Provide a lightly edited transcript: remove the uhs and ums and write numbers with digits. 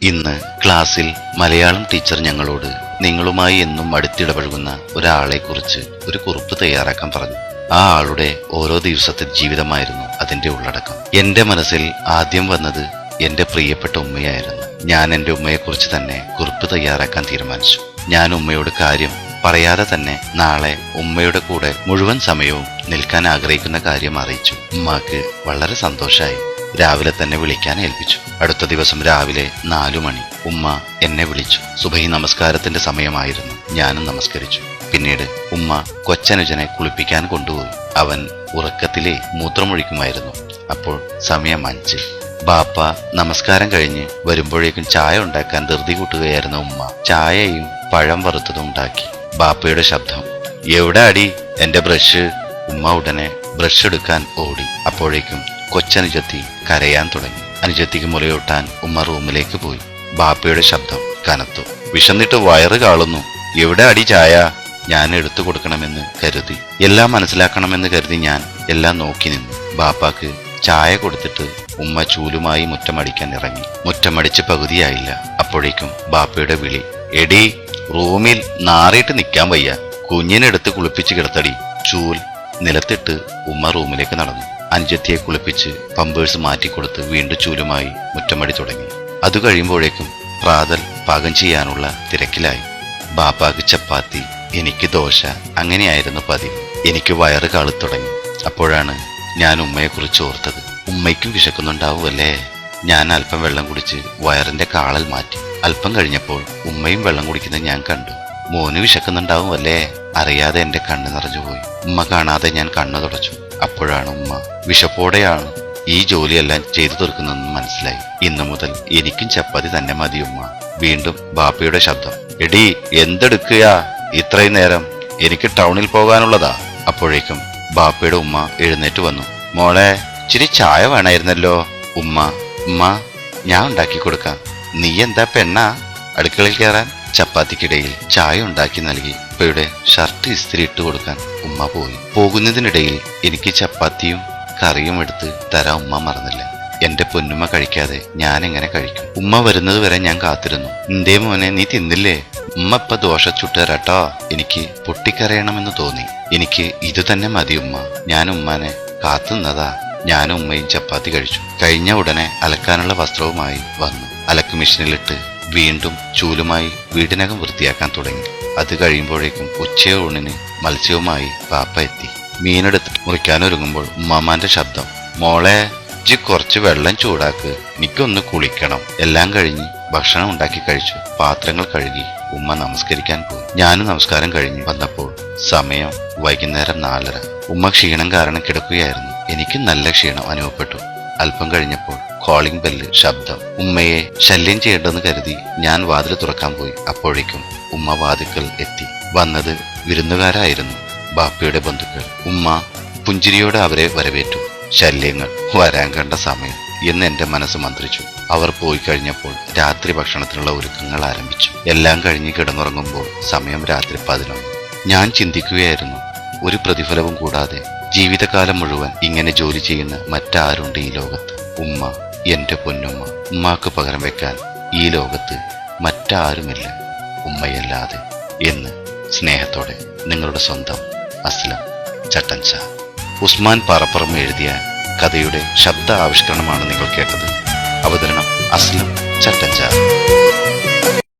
ഇന്ന് ക്ലാസ്സിൽ മലയാളം ടീച്ചർ ഞങ്ങളോട് നിങ്ങളുമായി എന്നും അടുത്തിടപഴകുന്ന ഒരാളെക്കുറിച്ച് ഒരു കുറിപ്പ് തയ്യാറാക്കാൻ പറഞ്ഞു. ആ ആളുടെ ഓരോ ദിവസത്തെ ജീവിതമായിരുന്നു അതിന്റെ ഉള്ളടക്കം. എന്റെ മനസ്സിൽ ആദ്യം വന്നത് എന്റെ പ്രിയപ്പെട്ട ഉമ്മയായിരുന്നു. ഞാൻ എന്റെ ഉമ്മയെക്കുറിച്ച് തന്നെ കുറിപ്പ് തയ്യാറാക്കാൻ തീരുമാനിച്ചു. ഞാൻ ഉമ്മയോട് കാര്യം പറയാതെ തന്നെ നാളെ ഉമ്മയുടെ കൂടെ മുഴുവൻ സമയവും നിൽക്കാൻ ആഗ്രഹിക്കുന്ന കാര്യം അറിയിച്ചു. ഉമ്മാക്ക് വളരെ സന്തോഷമായി. രാവിലെ തന്നെ വിളിക്കാൻ ഏൽപ്പിച്ചു. അടുത്ത ദിവസം രാവിലെ 4 മണി ഉമ്മ എന്നെ വിളിച്ചു. സുബഹി നമസ്കാരത്തിന്റെ സമയമായിരുന്നു. ഞാനും നമസ്കരിച്ചു. പിന്നീട് ഉമ്മ കൊച്ചനുജനെ കുളിപ്പിക്കാൻ കൊണ്ടുപോയി. അവൻ ഉറക്കത്തിലെ മൂത്രമൊഴിക്കുമായിരുന്നു. അപ്പോൾ സമയം 5. ബാപ്പ നമസ്കാരം കഴിഞ്ഞ് വരുമ്പോഴേക്കും ചായ ഉണ്ടാക്കാൻ ധൃതി കൂട്ടുകയായിരുന്ന ഉമ്മ ചായയും പഴം വറുത്തതും ഉണ്ടാക്കി. ബാപ്പയുടെ ശബ്ദം, എവിടെ അടി എന്റെ ബ്രഷ്? ഉമ്മ ഉടനെ ബ്രഷ് എടുക്കാൻ ഓടി. അപ്പോഴേക്കും കൊച്ചനുജത്തി കരയാൻ തുടങ്ങി. അനുജത്തിക്ക് മുലയൂട്ടാൻ ഉമ്മ റൂമിലേക്ക് പോയി. ബാപ്പയുടെ ശബ്ദം കനത്തു, വിശന്നിട്ട് വയറ് കാളുന്നു, എവിടെ അടി ചായ? ഞാൻ എടുത്തു കൊടുക്കണമെന്ന് കരുതി, എല്ലാം മനസ്സിലാക്കണമെന്ന് കരുതി ഞാൻ എല്ലാം നോക്കി നിന്നു. ബാപ്പാക്ക് ചായ കൊടുത്തിട്ട് ഉമ്മ ചൂലുമായി മുറ്റമടിക്കാൻ ഇറങ്ങി. മുറ്റമടിച്ച് പകുതിയായില്ല. അപ്പോഴേക്കും ബാപ്പയുടെ വിളി, എടി റൂമിൽ നാറിയിട്ട് നിൽക്കാൻ വയ്യ, കുഞ്ഞിനെടുത്ത് കുളിപ്പിച്ച് കിടത്തടി. ചൂൽ നിലത്തിട്ട് ഉമ്മ റൂമിലേക്ക് നടന്നു. അനുജത്തിയെ കുളിപ്പിച്ച് പമ്പേഴ്സ് മാറ്റിക്കൊടുത്ത് വീണ്ടും ചൂലുമായി മുറ്റമടി തുടങ്ങി. അത് കഴിയുമ്പോഴേക്കും പ്രാതൽ പാകം ചെയ്യാനുള്ള തിരക്കിലായി. ബാപ്പാക്ക് ചപ്പാത്തി, എനിക്ക് ദോശ, അങ്ങനെയായിരുന്നു പതിവ്. എനിക്ക് വയറ് കാളിത്തുടങ്ങി. അപ്പോഴാണ് ഞാൻ ഉമ്മയെക്കുറിച്ച് ഓർത്തത്. ഉമ്മയ്ക്കും വിശക്കുന്നുണ്ടാവുമല്ലേ? ഞാൻ അല്പം വെള്ളം കുടിച്ച് വയറിന്റെ കാളൽ മാറ്റി. അല്പം കഴിഞ്ഞപ്പോൾ ഉമ്മയും വെള്ളം കുടിക്കുന്നത് ഞാൻ കണ്ടു. മോന് വിശക്കുന്നുണ്ടാവുമല്ലേ? അറിയാതെ എന്റെ കണ്ണ് നിറഞ്ഞുപോയി. ഉമ്മ കാണാതെ ഞാൻ കണ്ണു തുടച്ചു. അപ്പോഴാണ് ഉമ്മ വിശപ്പോടെയാണ് ഈ ജോലിയെല്ലാം ചെയ്തു തീർക്കുന്നതെന്ന് മനസ്സിലായി. ഇന്നു മുതൽ എനിക്കും ചപ്പാത്തി തന്നെ മതി ഉമ്മ. വീണ്ടും ബാപ്പയുടെ ശബ്ദം, എടി എന്തെടുക്കുക ഇത്രയും നേരം? എനിക്ക് ടൗണിൽ പോകാനുള്ളതാ. അപ്പോഴേക്കും ബാപ്പയുടെ ഉമ്മ എഴുന്നേറ്റ് വന്നു. മോളെ, ഇച്ചിരി ചായ വേണമായിരുന്നല്ലോ. ഉമ്മ ഞാൻ ഉണ്ടാക്കി കൊടുക്കാം. നീ എന്താ പെണ്ണാ അടുക്കളയിൽ കയറാൻ? ചപ്പാത്തിക്കിടയിൽ ചായ ഉണ്ടാക്കി നൽകി ഉപ്പയുടെ ഷർട്ട് ഇസ്തിരി ഇട്ട് കൊടുക്കാൻ ഉമ്മ പോയി. പോകുന്നതിനിടയിൽ എനിക്ക് ചപ്പാത്തിയും കറിയും എടുത്ത് തരാൻ ഉമ്മ മറന്നില്ല. എന്റെ പൊന്നുമ്മ കഴിക്കാതെ ഞാൻ എങ്ങനെ കഴിക്കും? ഉമ്മ വരുന്നത് വരെ ഞാൻ കാത്തിരുന്നു. എന്തേ മോനെ, നീ തിന്നില്ലേ? ഉമ്മ ഇപ്പൊ ദോശ ചുട്ടുതരാട്ടോ. എനിക്ക് പൊട്ടിക്കരയണമെന്ന് തോന്നി. എനിക്ക് ഇത് തന്നെ മതി ഉമ്മ. ഞാൻ ഉമ്മാനെ കാത്തുനിന്നതാ. ഞാനും ഉമ്മയും ചപ്പാത്തി കഴിച്ചു. കഴിഞ്ഞ ഉടനെ അലക്കാനുള്ള വസ്ത്രവുമായി വന്നു. അലക്ക് മെഷീനിലിട്ട് വീണ്ടും ചൂലുമായി വീടിനകം വൃത്തിയാക്കാൻ തുടങ്ങി. അത് കഴിയുമ്പോഴേക്കും ഉച്ചയൂണിന് മത്സ്യവുമായി പാപ്പ എത്തി. മീനെടുത്ത് മുറിക്കാനൊരുങ്ങുമ്പോൾ ഉമ്മാമാന്റെ ശബ്ദം, മോളെ ഇജ്ജ് കുറച്ച് വെള്ളം ചൂടാക്ക്, എനിക്കൊന്ന് കുളിക്കണം. എല്ലാം കഴിഞ്ഞ് ഭക്ഷണം ഉണ്ടാക്കി കഴിച്ചു. പാത്രങ്ങൾ കഴുകി ഉമ്മ നമസ്കരിക്കാൻ പോയി. ഞാനും നമസ്കാരം കഴിഞ്ഞ് വന്നപ്പോൾ സമയം വൈകുന്നേരം 4:30. ഉമ്മ ക്ഷീണം കാരണം കിടക്കുകയായിരുന്നു. എനിക്ക് നല്ല ക്ഷീണം അനുഭവപ്പെട്ടു. അല്പം കഴിഞ്ഞപ്പോൾ കോളിംഗ് ബെല്ല് ശബ്ദം. ഉമ്മയെ ശല്യം ചെയ്യേണ്ടെന്ന് കരുതി ഞാൻ വാതിൽ തുറക്കാൻ പോയി. അപ്പോഴേക്കും ഉമ്മ വാതിൽക്കൽ എത്തി. വന്നത് വിരുന്നുകാരായിരുന്നു, ബാപ്പയുടെ ബന്ധുക്കൾ. ഉമ്മ പുഞ്ചിരിയോടെ അവരെ വരവേറ്റു. ശല്യങ്ങൾ വരാൻ കണ്ട സമയം എന്ന് എന്റെ മനസ്സ് മന്ത്രിച്ചു. അവർ പോയി കഴിഞ്ഞപ്പോൾ രാത്രി ഭക്ഷണത്തിനുള്ള ഒരുക്കങ്ങൾ ആരംഭിച്ചു. എല്ലാം കഴിഞ്ഞ് കിടന്നുറങ്ങുമ്പോൾ സമയം രാത്രി 11. ഞാൻ ചിന്തിക്കുകയായിരുന്നു, ഒരു പ്രതിഫലവും കൂടാതെ ജീവിതകാലം മുഴുവൻ ഇങ്ങനെ ജോലി ചെയ്യുന്ന മറ്റാരുണ്ട് ഈ ലോകത്ത്? ഉമ്മ, എന്റെ പൊന്നുമ്മ. ഉമ്മാക്ക് പകരം വെക്കാൻ ഈ ലോകത്ത് മറ്റാരുമില്ല ഉമ്മയല്ലാതെ എന്ന് സ്നേഹത്തോടെ നിങ്ങളുടെ സ്വന്തം അസ്ലം ചട്ടൻച. ഉസ്മാൻ പാറപ്പുറം എഴുതിയ കഥയുടെ ശബ്ദ ആവിഷ്കരണമാണ് നിങ്ങൾ കേട്ടത്. അവതരണം അസ്ലം ചട്ടൻച.